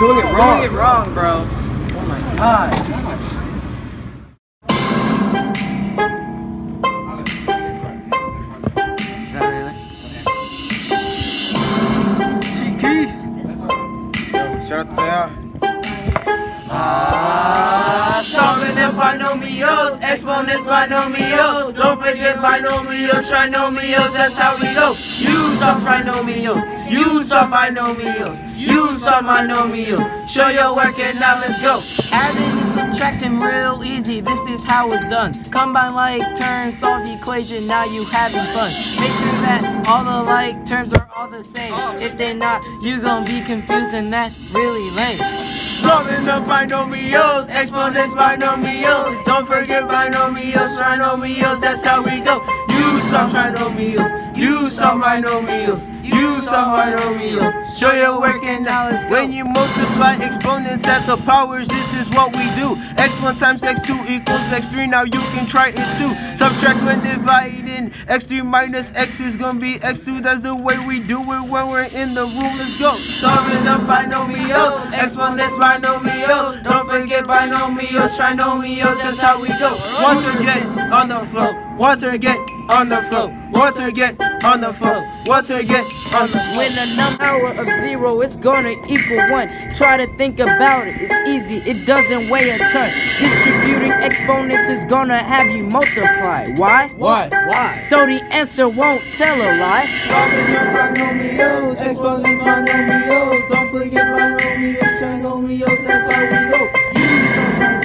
doing it wrong. Doing it wrong, bro. Oh my god. Shout out to Sayar. Solving the binomials, exponents binomials. Don't forget binomials, trinomials, that's how we go. Use our trinomials, use our binomials, use our monomials. Show your work and now let's go. Adding and subtracting real easy, this is how it's done. Combine like terms, solve the equation, now you having fun. Make sure that all the like terms are all the same. If they're not, you gon' be confused and that's really lame. Solving the binomials, exponents binomials. Don't forget binomials, trinomials, that's how we go. Use some trinomials, use some binomials, use some binomials. Show your work and now let's go. When you multiply exponents at the powers, this is what we do. x1 times x2 equals x3, now you can try it too. Subtract when dividing, x3 minus x is gonna be x2. That's the way we do it when we're in the room, let's go. Solving the binomials, exponents binomials. Don't forget binomials, trinomials, that's how we go. Once again on the flow, once again on the flow, once again on the flow, once again on the flow. When a number of 0 is gonna equal 1, try to think about it, it's easy, it doesn't weigh a ton. Distributing exponents is gonna have you multiply. Why? Why? So the answer won't tell a lie. Solving the binomials, exponents binomials. Don't forget binomials, trinomials, that's how we go.